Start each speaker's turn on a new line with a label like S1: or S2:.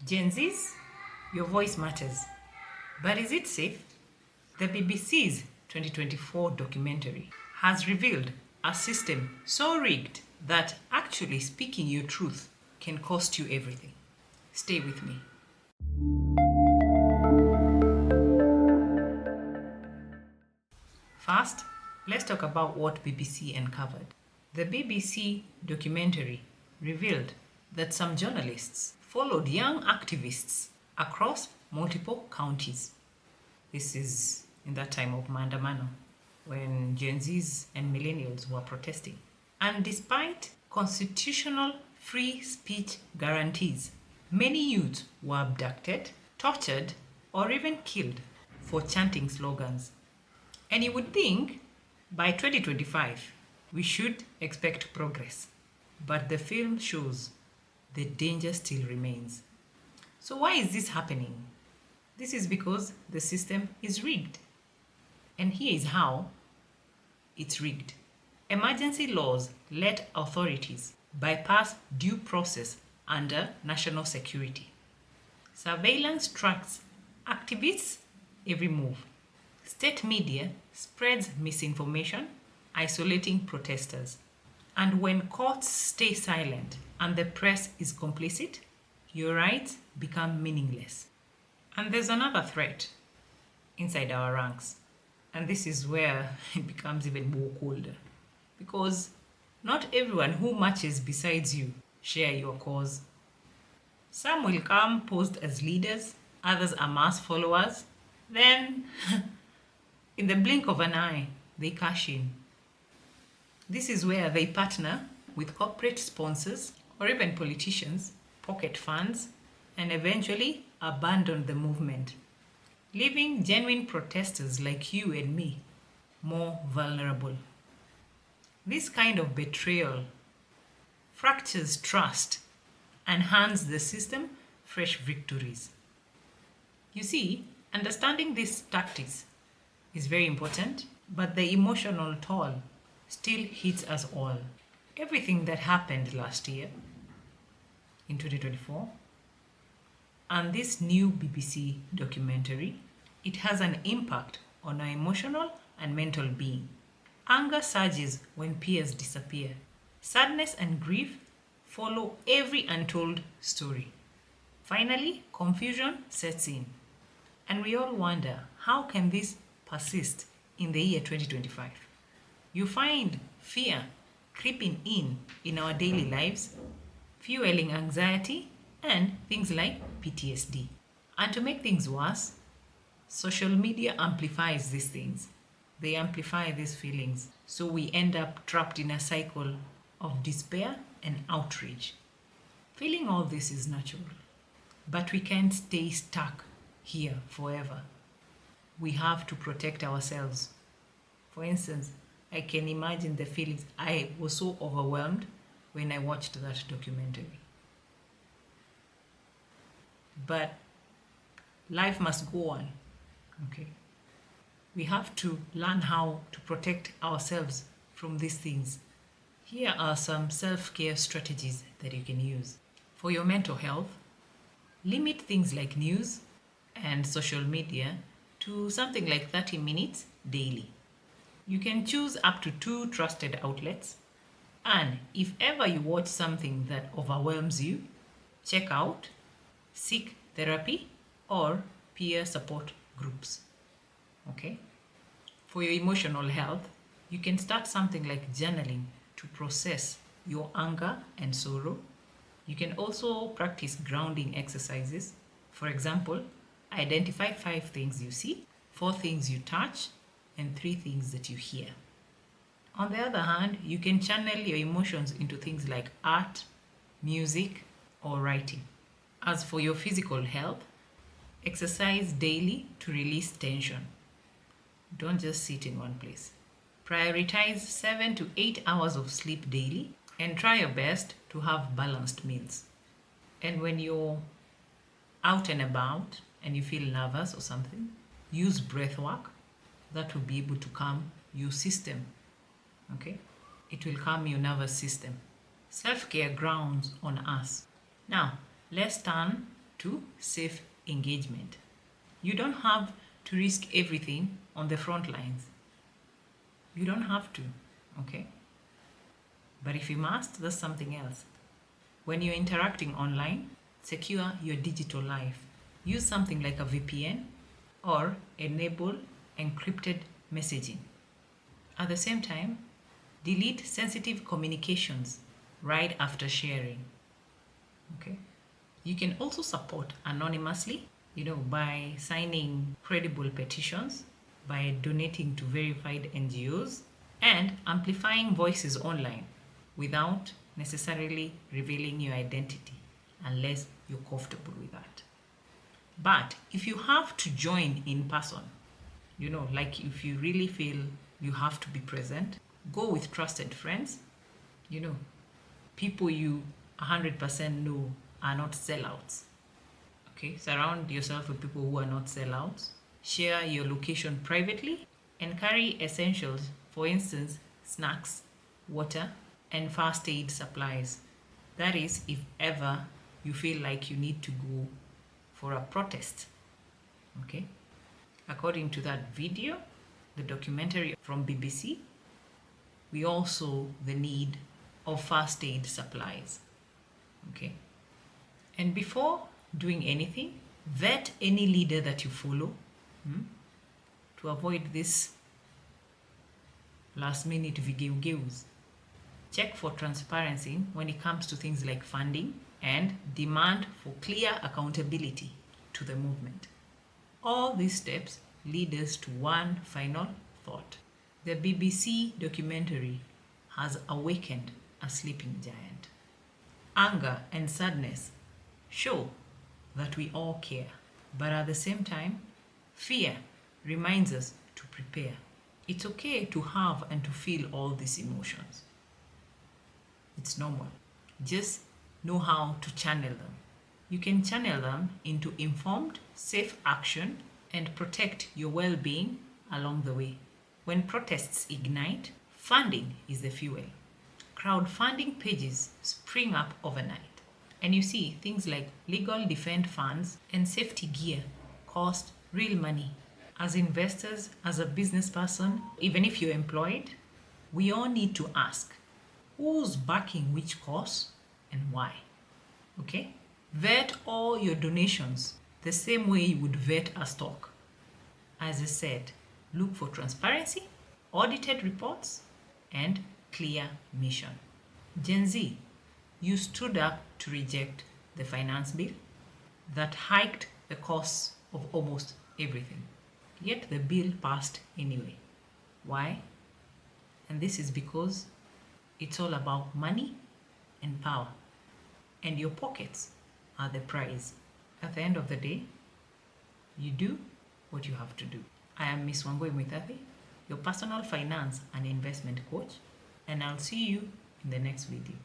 S1: Gen Zs, your voice matters. But is it safe? The BBC's 2024 documentary has revealed a system so rigged that actually speaking your truth can cost you everything. Stay with me. First, let's talk about what BBC uncovered. The BBC documentary revealed that some journalists followed young activists across multiple counties. This is in that time of maandamano, when Gen Zs and millennials were protesting. And despite constitutional free speech guarantees, many youth were abducted, tortured, or even killed for chanting slogans. And you would think by 2025 we should expect progress. But the film shows the danger still remains. So, why is this happening? This is because the system is rigged. And here is how it's rigged. Emergency laws let authorities bypass due process under national security. Surveillance tracks activists' every move. State media spreads misinformation, isolating protesters. And when courts stay silent and the press is complicit, your rights become meaningless. And there's another threat inside our ranks. And this is where it becomes even more colder. Because not everyone who marches beside you share your cause. Some will come posed as leaders, others are mass followers. Then, in the blink of an eye, they cash in. This is where they partner with corporate sponsors or even politicians, pocket funds, and eventually abandon the movement, leaving genuine protesters like you and me more vulnerable. This kind of betrayal fractures trust and hands the system fresh victories. You see, understanding these tactics is very important, but the emotional toll still hits us all. Everything that happened last year in 2024 and this new BBC documentary, it has an impact on our emotional and mental being. Anger surges when peers disappear. Sadness and grief follow every untold story. Finally, confusion sets in. And we all wonder, how can this persist in the year 2025? You find fear creeping in our daily lives, fueling anxiety and things like PTSD. And to make things worse, social media amplifies these things. They amplify these feelings. So we end up trapped in a cycle of despair and outrage. Feeling all this is natural, but we can't stay stuck here forever. We have to protect ourselves. For instance, I can imagine the feelings. I was so overwhelmed when I watched that documentary. But life must go on, okay? We have to learn how to protect ourselves from these things. Here are some self-care strategies that you can use. For your mental health, limit things like news and social media to something like 30 minutes daily. You can choose up to 2 trusted outlets. And if ever you watch something that overwhelms you, check out, seek therapy or peer support groups. Okay? For your emotional health, you can start something like journaling to process your anger and sorrow. You can also practice grounding exercises. For example, identify 5 things you see, 4 things you touch, and 3 things that you hear. On the other hand, you can channel your emotions into things like art, music, or writing. As for your physical health, exercise daily to release tension. Don't just sit in one place. Prioritize 7 to 8 hours of sleep daily and try your best to have balanced meals. And when you're out and about and you feel nervous or something, use breath work. That will be able to calm your system. Okay? It will calm your nervous system. Self-care grounds on us. Now, let's turn to safe engagement. You don't have to risk everything on the front lines. You don't have to, okay? But if you must, that's something else. When you're interacting online, secure your digital life. Use something like a VPN or enable encrypted messaging. At the same time, delete sensitive communications right after sharing. Okay? You can also support anonymously, by signing credible petitions, by donating to verified NGOs, and amplifying voices online without necessarily revealing your identity unless you're comfortable with that. But if you have to join in person, like if you really feel you have to be present, go with trusted friends, people you 100% know are not sellouts. Okay, surround yourself with people who are not sellouts. Share your location privately and carry essentials, for instance, snacks, water, and first aid supplies. That is, if ever you feel like you need to go for a protest. Okay? According to that video, the documentary from BBC, we also saw the need of first aid supplies. Okay? And before doing anything, vet any leader that you follow to avoid this last minute vigils. Check for transparency when it comes to things like funding and demand for clear accountability to the movement. All these steps lead us to one final thought. The BBC documentary has awakened a sleeping giant. Anger and sadness show that we all care, but at the same time, fear reminds us to prepare. It's okay to have and to feel all these emotions. It's normal. Just know how to channel them. You can channel them into informed, safe action and protect your well-being along the way. When protests ignite, funding is the fuel. Crowdfunding pages spring up overnight. And you see, things like legal defense funds and safety gear cost real money. As investors, as a business person, even if you're employed, we all need to ask, who's backing which cause and why? Okay? Vet all your donations the same way you would vet a stock. As I said, look for transparency, audited reports, and clear mission. Gen Z, you stood up to reject the finance bill that hiked the costs of almost everything. Yet the bill passed anyway. Why? And this is because it's all about money and power. And your pockets are the prize. At the end of the day, you do what you have to do. I am Miss Wangui Muithathi, your personal finance and investment coach, and I'll see you in the next video.